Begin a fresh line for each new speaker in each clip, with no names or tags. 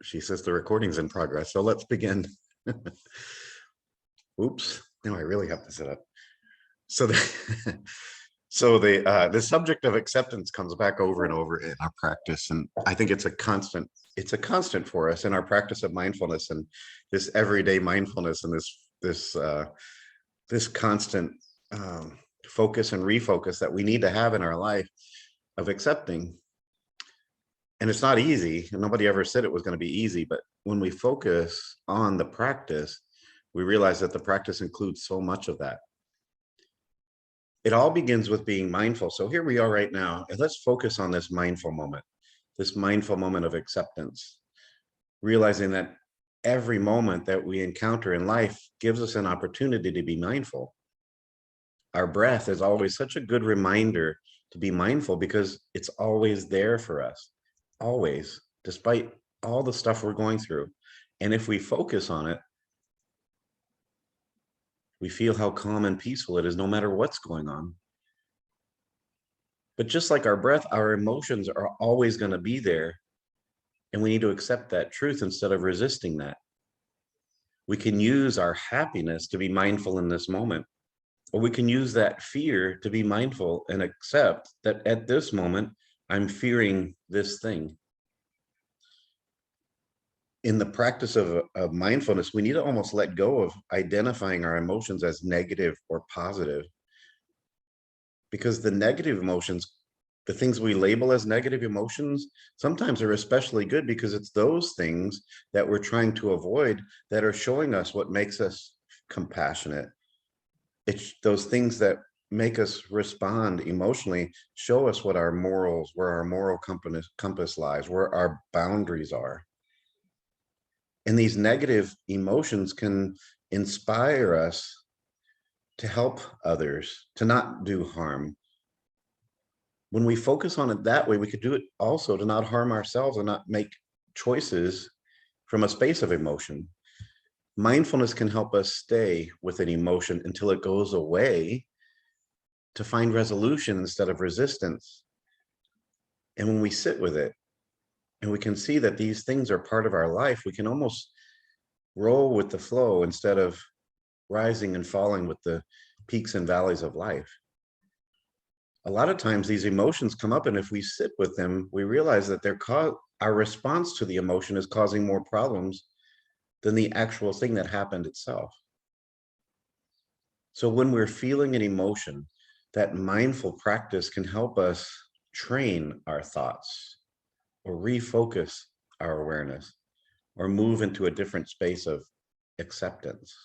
She says the recording's in progress, so let's begin. Oops, now I really have to set up. So the subject of acceptance comes back over and over in our practice, and I think it's a constant for us in our practice of mindfulness, and this everyday mindfulness, and this constant focus and refocus that we need to have in our life of accepting. And it's not easy. Nobody ever said it was going to be easy, but when we focus on the practice, we realize that the practice includes so much of that. It all begins with being mindful. So here we are right now, and let's focus on this mindful moment of acceptance, realizing that every moment that we encounter in life gives us an opportunity to be mindful. Our breath is always such a good reminder to be mindful because it's always there for us, always, despite all the stuff we're going through. And if we focus on it, we feel how calm and peaceful it is no matter what's going on. But just like our breath, our emotions are always going to be there. And we need to accept that truth instead of resisting that. We can use our happiness to be mindful in this moment, or we can use that fear to be mindful and accept that at this moment, I'm fearing this thing. In the practice of mindfulness, we need to almost let go of identifying our emotions as negative or positive, because the negative emotions, the things we label as negative emotions, sometimes are especially good because it's those things that we're trying to avoid that are showing us what makes us compassionate. It's those things that make us respond emotionally, show us what our morals, where our moral compass lies, where our boundaries are. And these negative emotions can inspire us to help others, to not do harm. When we focus on it that way, we could do it also to not harm ourselves and not make choices from a space of emotion. Mindfulness can help us stay with an emotion until it goes away, to find resolution instead of resistance. And when we sit with it, and we can see that these things are part of our life, we can almost roll with the flow instead of rising and falling with the peaks and valleys of life. A lot of times these emotions come up, and if we sit with them, we realize that our response to the emotion is causing more problems than the actual thing that happened itself. So when we're feeling an emotion, that mindful practice can help us train our thoughts, or refocus our awareness, or move into a different space of acceptance.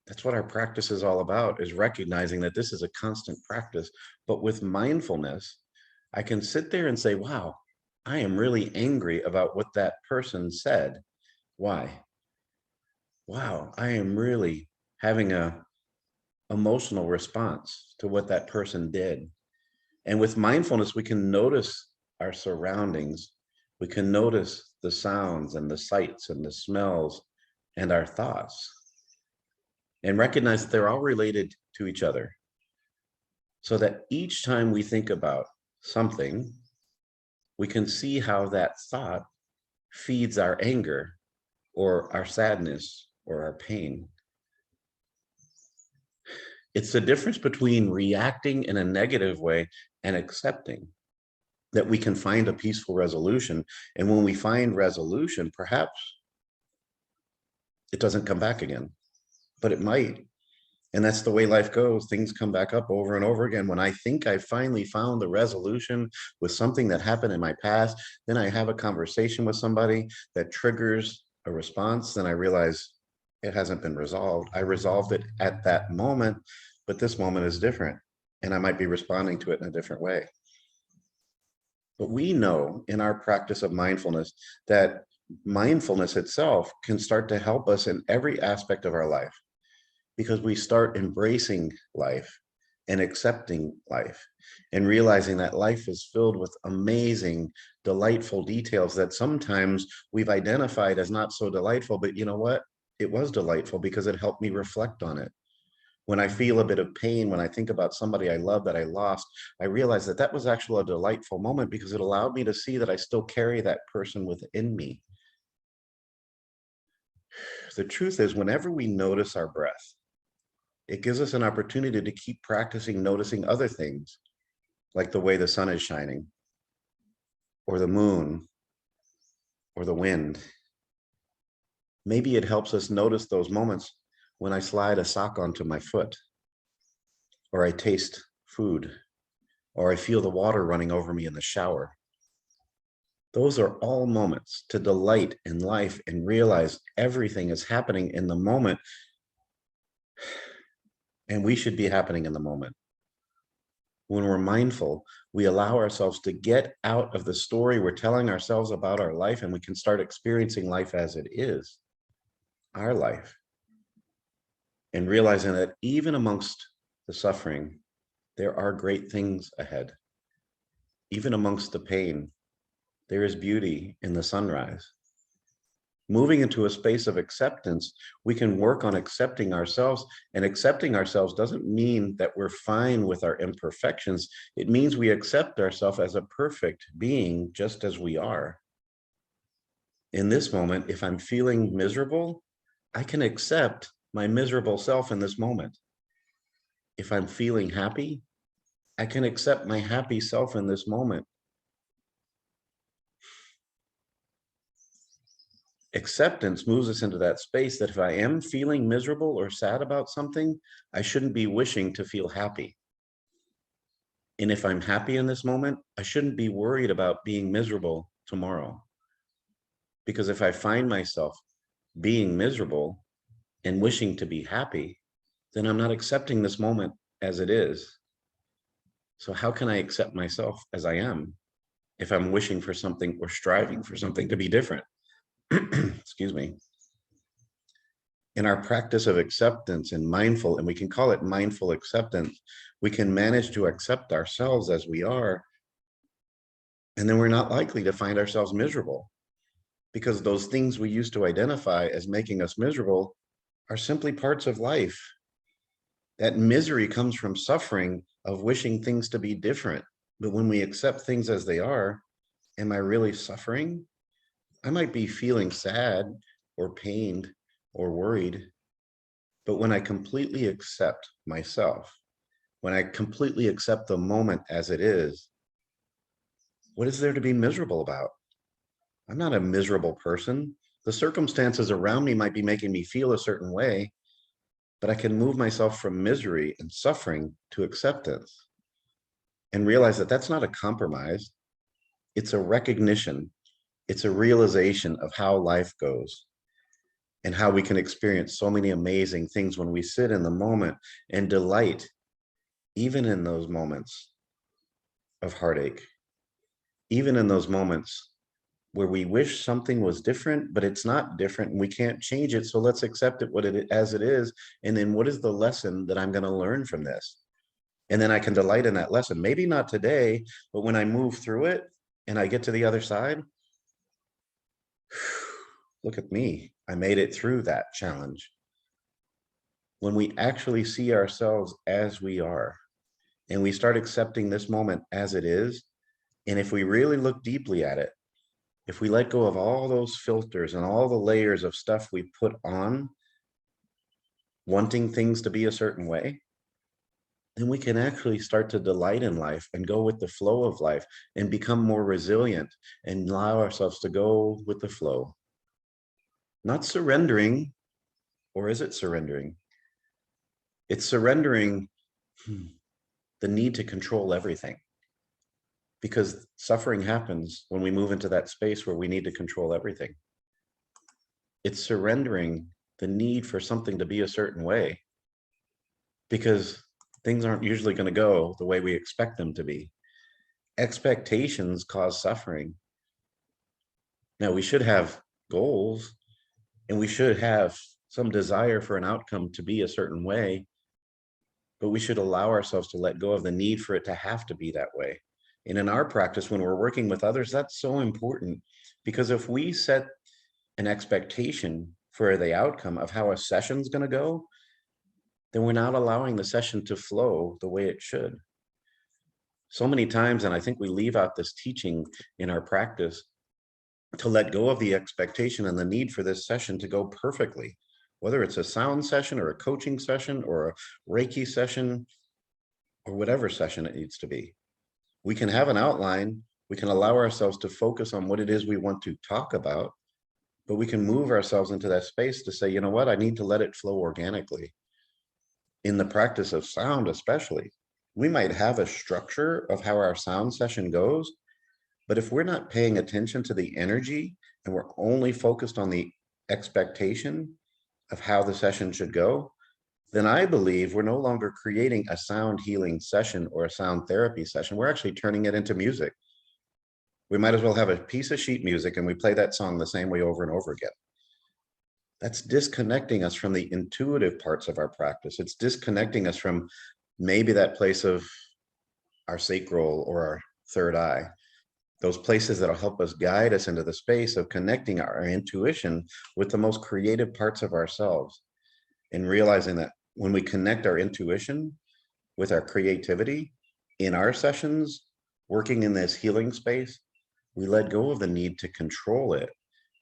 That's what our practice is all about, is recognizing that this is a constant practice. But with mindfulness, I can sit there and say, wow, I am really angry about what that person said. Why? Wow, I am really having a emotional response to what that person did. And with mindfulness, we can notice our surroundings. We can notice the sounds and the sights and the smells and our thoughts, and recognize that they're all related to each other. So that each time we think about something, we can see how that thought feeds our anger or our sadness or our pain. It's the difference between reacting in a negative way and accepting that we can find a peaceful resolution. And when we find resolution, perhaps it doesn't come back again, but it might. And that's the way life goes. Things come back up over and over again. When I think I finally found the resolution with something that happened in my past, then I have a conversation with somebody that triggers a response. Then I realize it hasn't been resolved. I resolved it at that moment, but this moment is different, and I might be responding to it in a different way. But we know in our practice of mindfulness that mindfulness itself can start to help us in every aspect of our life, because we start embracing life and accepting life and realizing that life is filled with amazing, delightful details that sometimes we've identified as not so delightful. But you know what? It was delightful because it helped me reflect on it. When I feel a bit of pain, when I think about somebody I love that I lost, I realize that that was actually a delightful moment because it allowed me to see that I still carry that person within me. The truth is, whenever we notice our breath, it gives us an opportunity to keep practicing noticing other things, like the way the sun is shining, or the moon, or the wind. Maybe it helps us notice those moments when I slide a sock onto my foot, or I taste food, or I feel the water running over me in the shower. Those are all moments to delight in life and realize everything is happening in the moment, and we should be happening in the moment. When we're mindful, we allow ourselves to get out of the story we're telling ourselves about our life, and we can start experiencing life as it is, our life, and realizing that even amongst the suffering, there are great things ahead. Even amongst the pain, there is beauty in the sunrise. Moving into a space of acceptance, we can work on accepting ourselves, and accepting ourselves doesn't mean that we're fine with our imperfections. It means we accept ourselves as a perfect being, just as we are. In this moment, if I'm feeling miserable, I can accept my miserable self in this moment. If I'm feeling happy, I can accept my happy self in this moment. Acceptance moves us into that space that if I am feeling miserable or sad about something, I shouldn't be wishing to feel happy. And if I'm happy in this moment, I shouldn't be worried about being miserable tomorrow. Because if I find myself being miserable and wishing to be happy, then I'm not accepting this moment as it is. So how can I accept myself as I am if I'm wishing for something or striving for something to be different? Excuse me. In our practice of acceptance and mindful, and we can call it mindful acceptance, we can manage to accept ourselves as we are, and then we're not likely to find ourselves miserable, because those things we used to identify as making us miserable are simply parts of life. That misery comes from suffering of wishing things to be different. But when we accept things as they are, am I really suffering? I might be feeling sad or pained or worried, but when I completely accept myself, when I completely accept the moment as it is, what is there to be miserable about? I'm not a miserable person. The circumstances around me might be making me feel a certain way, but I can move myself from misery and suffering to acceptance and realize that that's not a compromise. It's a recognition. It's a realization of how life goes and how we can experience so many amazing things when we sit in the moment and delight, even in those moments of heartache, even in those moments where we wish something was different, but it's not different and we can't change it. So let's accept it as it is. And then what is the lesson that I'm going to learn from this? And then I can delight in that lesson. Maybe not today, but when I move through it and I get to the other side, look at me. I made it through that challenge. When we actually see ourselves as we are and we start accepting this moment as it is, and if we really look deeply at it, if we let go of all those filters and all the layers of stuff we put on, wanting things to be a certain way, then we can actually start to delight in life and go with the flow of life and become more resilient and allow ourselves to go with the flow. Not surrendering, or is it surrendering? It's surrendering the need to control everything. Because suffering happens when we move into that space where we need to control everything. It's surrendering the need for something to be a certain way, because things aren't usually going to go the way we expect them to be. Expectations cause suffering. Now, we should have goals and we should have some desire for an outcome to be a certain way, but we should allow ourselves to let go of the need for it to have to be that way. And in our practice, when we're working with others, that's so important, because if we set an expectation for the outcome of how a session's going to go, then we're not allowing the session to flow the way it should. So many times, and I think we leave out this teaching in our practice, to let go of the expectation and the need for this session to go perfectly, whether it's a sound session or a coaching session or a Reiki session or whatever session it needs to be. We can have an outline. We can allow ourselves to focus on what it is we want to talk about, but we can move ourselves into that space to say, you know what, I need to let it flow organically. In the practice of sound, especially, we might have a structure of how our sound session goes, but if we're not paying attention to the energy and we're only focused on the expectation of how the session should go, then I believe we're no longer creating a sound healing session or a sound therapy session. We're actually turning it into music. We might as well have a piece of sheet music and we play that song the same way over and over again. That's disconnecting us from the intuitive parts of our practice. It's disconnecting us from maybe that place of our sacral or our third eye, those places that'll help us guide us into the space of connecting our intuition with the most creative parts of ourselves, and realizing that when we connect our intuition with our creativity in our sessions, working in this healing space, we let go of the need to control it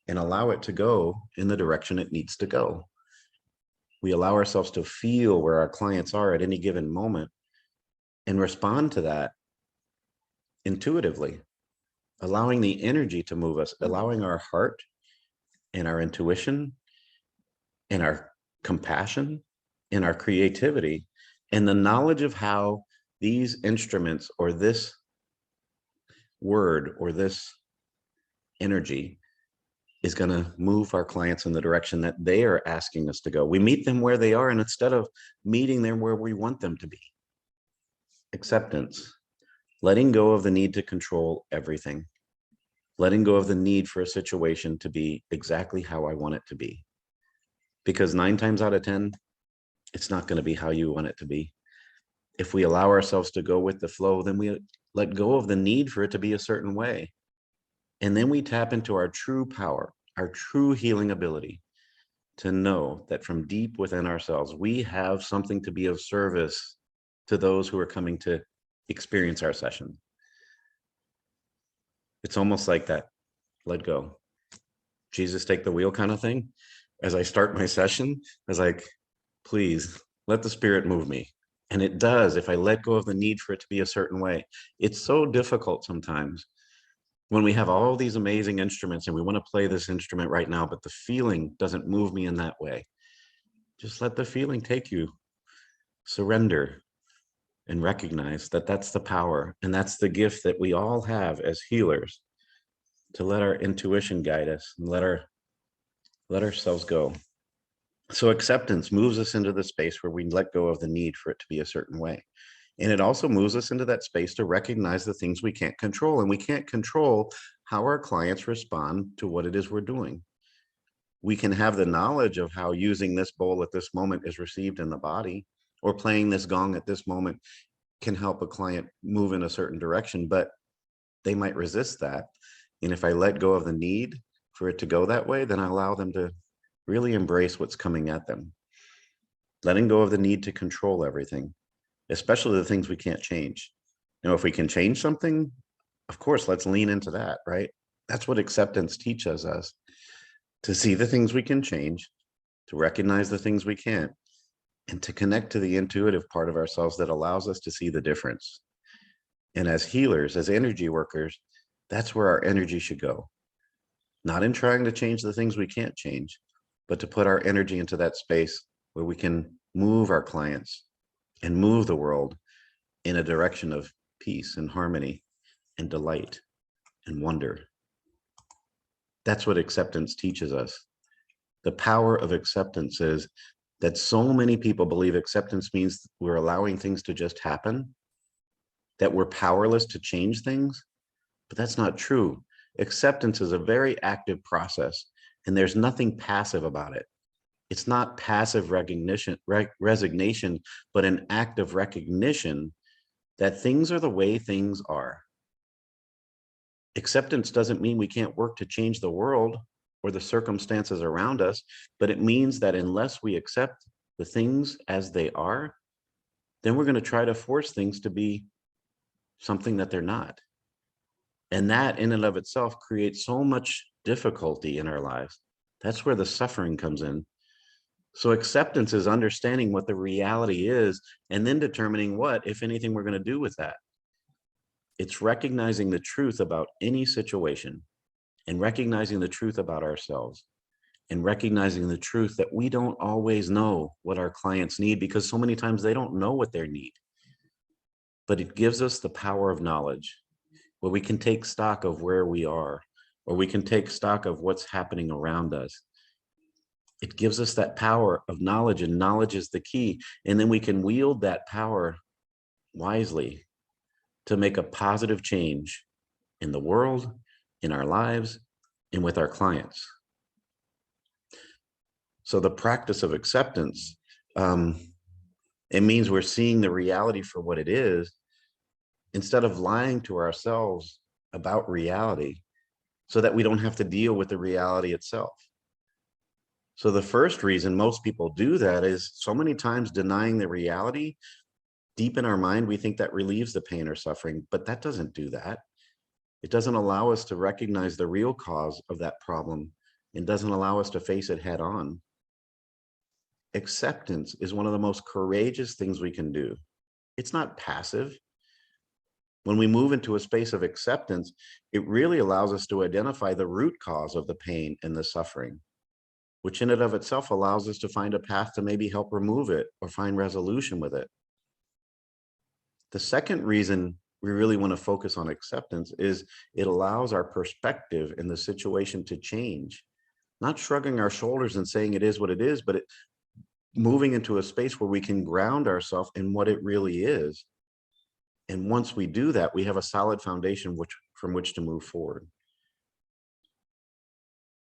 and allow it to go in the direction it needs to go. We allow ourselves to feel where our clients are at any given moment and respond to that intuitively, allowing the energy to move us, allowing our heart and our intuition and our compassion and our creativity and the knowledge of how these instruments or this word or this energy is going to move our clients in the direction that they are asking us to go. We meet them where they are, and instead of meeting them where we want them to be. Acceptance, letting go of the need to control everything, letting go of the need for a situation to be exactly how I want it to be. Because 9 times out of 10, it's not going to be how you want it to be. If we allow ourselves to go with the flow, then we let go of the need for it to be a certain way. And then we tap into our true power, our true healing ability to know that from deep within ourselves, we have something to be of service to those who are coming to experience our session. It's almost like that, let go. Jesus, take the wheel kind of thing. As I start my session, I was like, please let the spirit move me. And it does if I let go of the need for it to be a certain way. It's so difficult sometimes when we have all these amazing instruments and we want to play this instrument right now, but the feeling doesn't move me in that way. Just let the feeling take you. Surrender and recognize that that's the power and that's the gift that we all have as healers, to let our intuition guide us and let ourselves go. So acceptance moves us into the space where we let go of the need for it to be a certain way. And it also moves us into that space to recognize the things we can't control. And we can't control how our clients respond to what it is we're doing. We can have the knowledge of how using this bowl at this moment is received in the body, or playing this gong at this moment can help a client move in a certain direction, but they might resist that. And if I let go of the need for it to go that way, then I allow them to really embrace what's coming at them. Letting go of the need to control everything, especially the things we can't change. If we can change something, of course, let's lean into that, right? That's what acceptance teaches us, to see the things we can change, to recognize the things we can't, and to connect to the intuitive part of ourselves that allows us to see the difference. And as healers, as energy workers, that's where our energy should go. Not in trying to change the things we can't change, but to put our energy into that space where we can move our clients and move the world in a direction of peace and harmony and delight and wonder. That's what acceptance teaches us. The power of acceptance is that so many people believe acceptance means we're allowing things to just happen, that we're powerless to change things, but that's not true. Acceptance is a very active process, and there's nothing passive about it. It's not passive resignation, but an act of recognition that things are the way things are. Acceptance doesn't mean we can't work to change the world or the circumstances around us, but it means that unless we accept the things as they are, then we're going to try to force things to be something that they're not. And that in and of itself creates so much difficulty in our lives. That's where the suffering comes in. So acceptance is understanding what the reality is and then determining what, if anything, we're going to do with that. It's recognizing the truth about any situation and recognizing the truth about ourselves and recognizing the truth that we don't always know what our clients need, because so many times they don't know what they need. But it gives us the power of knowledge where we can take stock of where we are, or we can take stock of what's happening around us. It gives us that power of knowledge, and knowledge is the key. And then we can wield that power wisely to make a positive change in the world, in our lives, and with our clients. So the practice of acceptance, it means we're seeing the reality for what it is, instead of lying to ourselves about reality, so that we don't have to deal with the reality itself. So the first reason most people do that is so many times denying the reality. Deep in our mind, we think that relieves the pain or suffering, but that doesn't do that. It doesn't allow us to recognize the real cause of that problem and doesn't allow us to face it head on. Acceptance is one of the most courageous things we can do. It's not passive. When we move into a space of acceptance, it really allows us to identify the root cause of the pain and the suffering, which in and of itself allows us to find a path to maybe help remove it or find resolution with it. The second reason we really want to focus on acceptance is it allows our perspective in the situation to change, not shrugging our shoulders and saying it is what it is, but moving into a space where we can ground ourselves in what it really is. And once we do that, we have a solid foundation from which to move forward.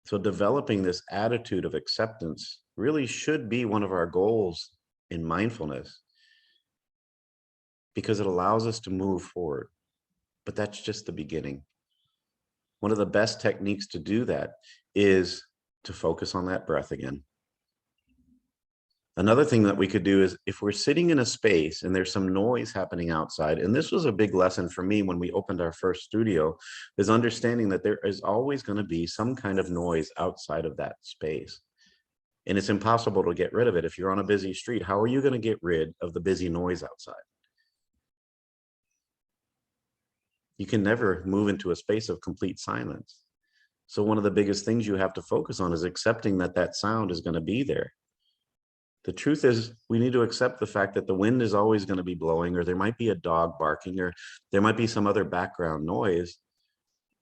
So developing this attitude of acceptance really should be one of our goals in mindfulness, because it allows us to move forward. But that's just the beginning. One of the best techniques to do that is to focus on that breath again. Another thing that we could do is, if we're sitting in a space and there's some noise happening outside, and this was a big lesson for me when we opened our first studio, is understanding that there is always going to be some kind of noise outside of that space. And it's impossible to get rid of it. If you're on a busy street, how are you going to get rid of the busy noise outside? You can never move into a space of complete silence. So one of the biggest things you have to focus on is accepting that that sound is going to be there. The truth is, we need to accept the fact that the wind is always going to be blowing, or there might be a dog barking, or there might be some other background noise.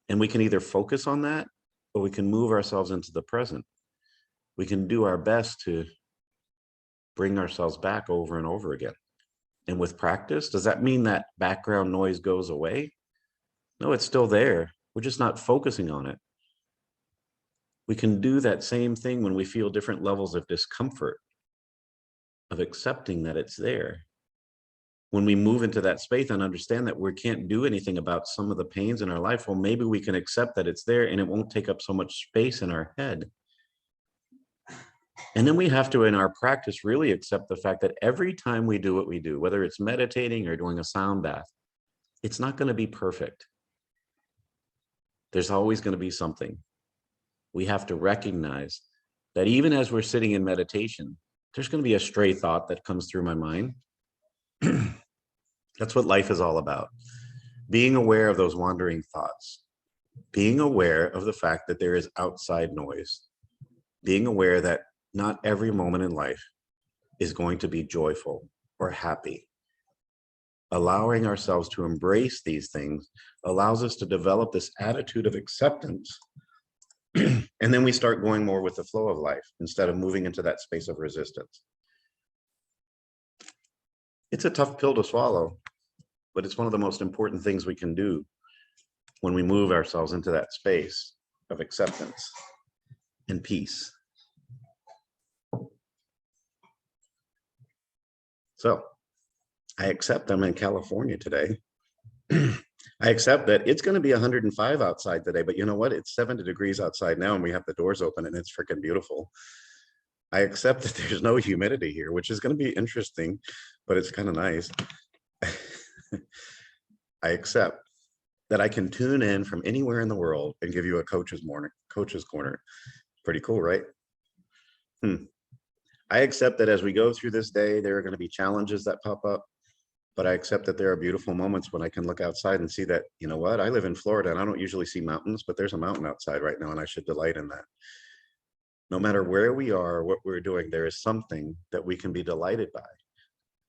And we can either focus on that, or we can move ourselves into the present. We can do our best to bring ourselves back over and over again. And with practice, does that mean that background noise goes away? No, it's still there. We're just not focusing on it. We can do that same thing when we feel different levels of discomfort, of accepting that it's there. When we move into that space and understand that we can't do anything about some of the pains in our life, well, maybe we can accept that it's there and it won't take up so much space in our head. And then we have to, in our practice, really accept the fact that every time we do what we do, whether it's meditating or doing a sound bath, it's not going to be perfect. There's always going to be something. We have to recognize that even as we're sitting in meditation, there's going to be a stray thought that comes through my mind. That's what life is all about. Being aware of those wandering thoughts, being aware of the fact that there is outside noise, being aware that not every moment in life is going to be joyful or happy. Allowing ourselves to embrace these things allows us to develop this attitude of acceptance. And then we start going more with the flow of life instead of moving into that space of resistance. It's a tough pill to swallow, but it's one of the most important things we can do when we move ourselves into that space of acceptance and peace. So I accept I'm in California today. I accept that it's going to be 105 outside today, but you know what? It's 70 degrees outside now and we have the doors open and it's freaking beautiful. I accept that there's no humidity here, which is going to be interesting, but it's kind of nice. I accept that I can tune in from anywhere in the world and give you a coach's corner. Pretty cool, right? I accept that as we go through this day, there are going to be challenges that pop up, but I accept that there are beautiful moments when I can look outside and see that, you know what, I live in Florida and I don't usually see mountains, but there's a mountain outside right now and I should delight in that. No matter where we are, what we're doing, there is something that we can be delighted by.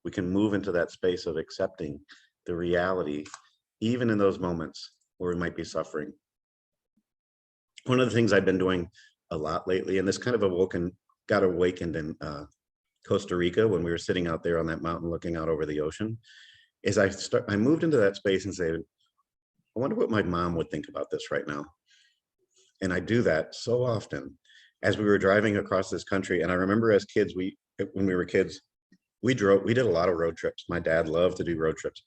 We can move into that space of accepting the reality, even in those moments where we might be suffering. One of the things I've been doing a lot lately, and this kind of got awakened in Costa Rica when we were sitting out there on that mountain looking out over the ocean, is I moved into that space and said, I wonder what my mom would think about this right now. And I do that so often as we were driving across this country. And I remember as kids, when we were kids, we did a lot of road trips. My dad loved to do road trips.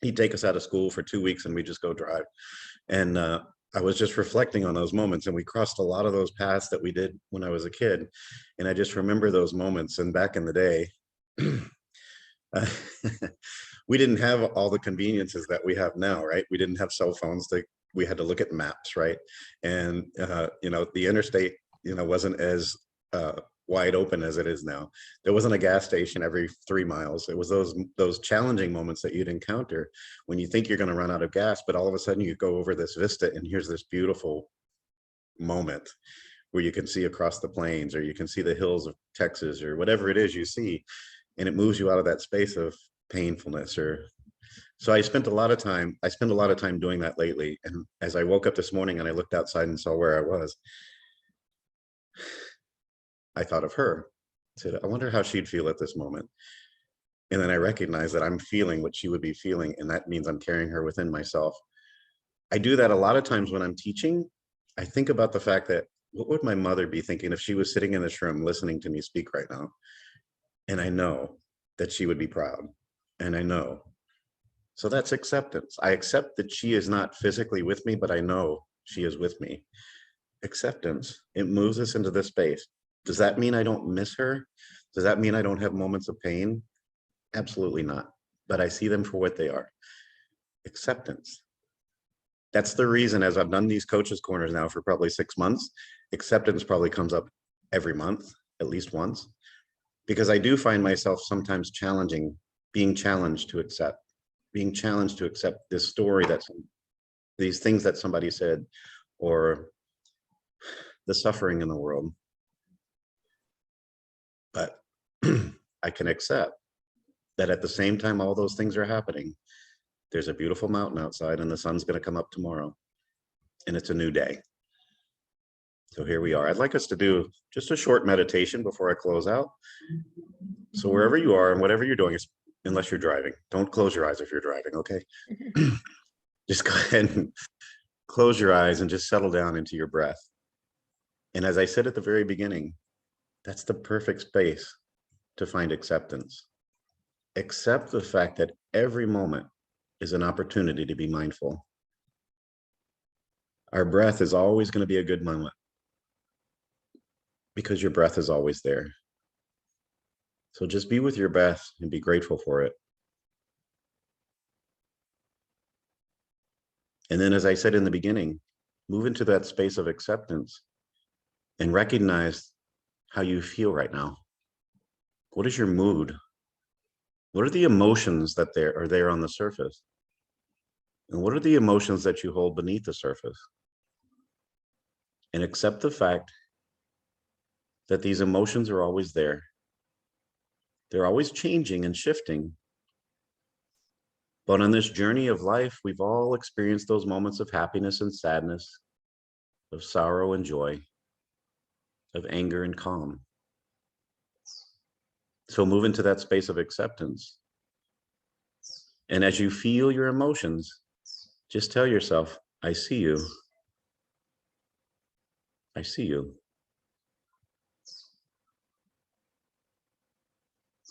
He'd take us out of school for 2 weeks and we just go drive. And I was just reflecting on those moments, and we crossed a lot of those paths that we did when I was a kid. And I just remember those moments. And back in the day, we didn't have all the conveniences that we have now, right? We didn't have cell phones. We had to look at maps, right? And the interstate, wasn't as wide open as it is now. There wasn't a gas station every 3 miles. It was those challenging moments that you'd encounter when you think you're going to run out of gas, but all of a sudden you go over this vista and here's this beautiful moment where you can see across the plains, or you can see the hills of Texas, or whatever it is you see, and it moves you out of that space of painfulness. So I spent a lot of time doing that lately. And as I woke up this morning and I looked outside and saw where I was, I thought of her. I said, I wonder how she'd feel at this moment. And then I recognized that I'm feeling what she would be feeling, and that means I'm carrying her within myself. I do that a lot of times when I'm teaching. I think about the fact that, what would my mother be thinking if she was sitting in this room listening to me speak right now? And I know that she would be proud. And I know. So that's acceptance. I accept that she is not physically with me, but I know she is with me. Acceptance. It moves us into this space. Does that mean I don't miss her? Does that mean I don't have moments of pain? Absolutely not. But I see them for what they are. Acceptance. That's the reason, as I've done these coaches corners now for probably 6 months, acceptance probably comes up every month, at least once, because I do find myself sometimes being challenged to accept this story, these things that somebody said, or the suffering in the world. But I can accept that at the same time all those things are happening, there's a beautiful mountain outside and the sun's going to come up tomorrow, and it's a new day. So here we are. I'd like us to do just a short meditation before I close out. So wherever you are and whatever you're doing, unless you're driving, don't close your eyes if you're driving, okay? Just go ahead and close your eyes and just settle down into your breath. And as I said at the very beginning, that's the perfect space to find acceptance. Accept the fact that every moment is an opportunity to be mindful. Our breath is always going to be a good moment because your breath is always there. So just be with your breath and be grateful for it. And then, as I said in the beginning, move into that space of acceptance and recognize how you feel right now. What is your mood? What are the emotions that are there on the surface? And what are the emotions that you hold beneath the surface? And accept the fact that these emotions are always there. They're always changing and shifting. But on this journey of life, we've all experienced those moments of happiness and sadness, of sorrow and joy, of anger and calm. So move into that space of acceptance. And as you feel your emotions, just tell yourself, I see you. I see you.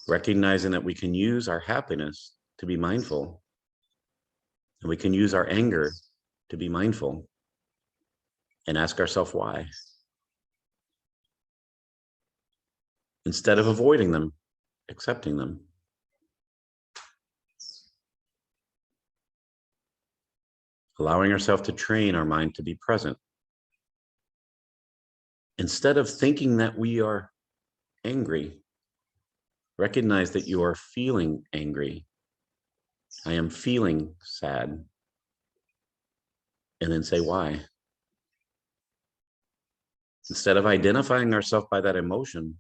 Recognizing that we can use our happiness to be mindful, and we can use our anger to be mindful, and ask ourselves why. Instead of avoiding them, accepting them. Allowing ourselves to train our mind to be present. Instead of thinking that we are angry, recognize that you are feeling angry. I am feeling sad. And then say why. Instead of identifying ourselves by that emotion,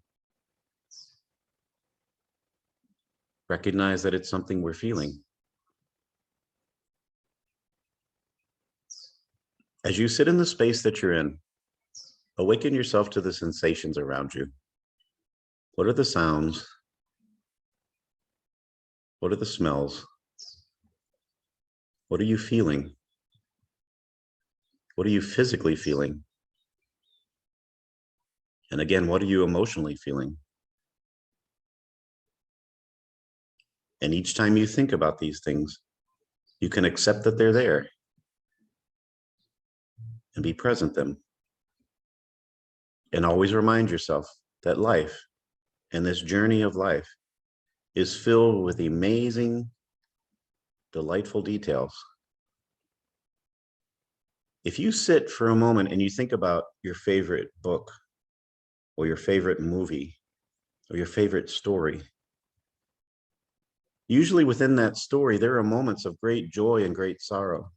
recognize that it's something we're feeling. As you sit in the space that you're in, awaken yourself to the sensations around you. What are the sounds? What are the smells? What are you feeling? What are you physically feeling? And again, what are you emotionally feeling? And each time you think about these things, you can accept that they're there and be present them. And always remind yourself that life and this journey of life is filled with amazing, delightful details. If you sit for a moment and you think about your favorite book or your favorite movie or your favorite story, usually within that story, there are moments of great joy and great sorrow.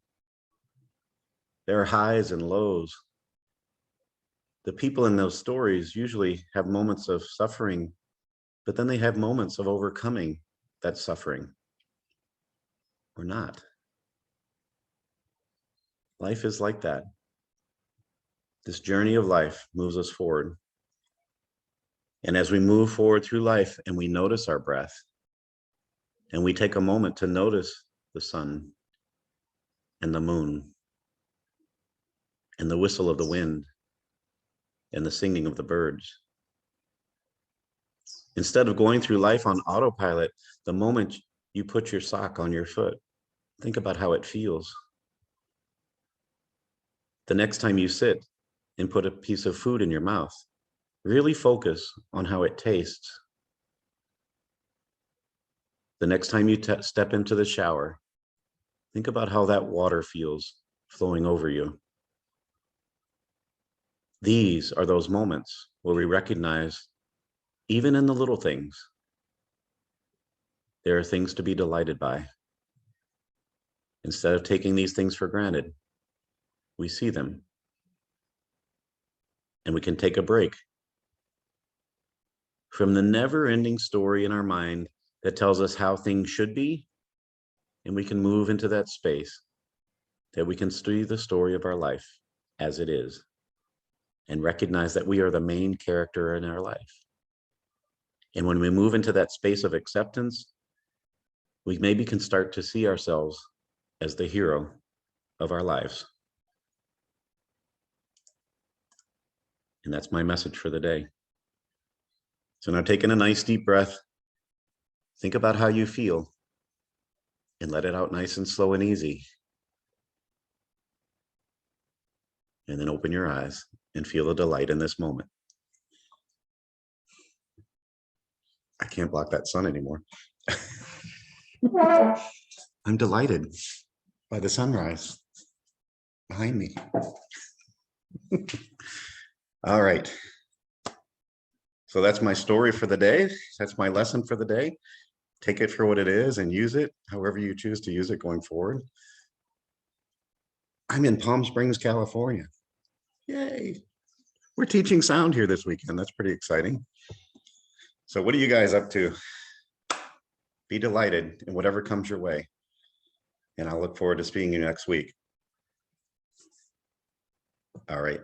There are highs and lows. The people in those stories usually have moments of suffering, but then they have moments of overcoming that suffering or not. Life is like that. This journey of life moves us forward. And as we move forward through life and we notice our breath, and we take a moment to notice the sun and the moon and the whistle of the wind and the singing of the birds. Instead of going through life on autopilot, the moment you put your sock on your foot, think about how it feels. The next time you sit and put a piece of food in your mouth, really focus on how it tastes. The next time you step into the shower, think about how that water feels flowing over you. These are those moments where we recognize, even in the little things, there are things to be delighted by. Instead of taking these things for granted, we see them. And we can take a break from the never-ending story in our mind that tells us how things should be, and we can move into that space that we can see the story of our life as it is, and recognize that we are the main character in our life. And when we move into that space of acceptance, we maybe can start to see ourselves as the hero of our lives. And that's my message for the day. So now, taking a nice deep breath, think about how you feel and let it out nice and slow and easy. And then open your eyes and feel the delight in this moment. I can't block that sun anymore. I'm delighted by the sunrise behind me. All right. So that's my story for the day. That's my lesson for the day. Take it for what it is and use it however you choose to use it going forward. I'm in Palm Springs, California. Yay. We're teaching sound here this weekend. That's pretty exciting. So what are you guys up to? Be delighted in whatever comes your way. And I'll look forward to seeing you next week. All right.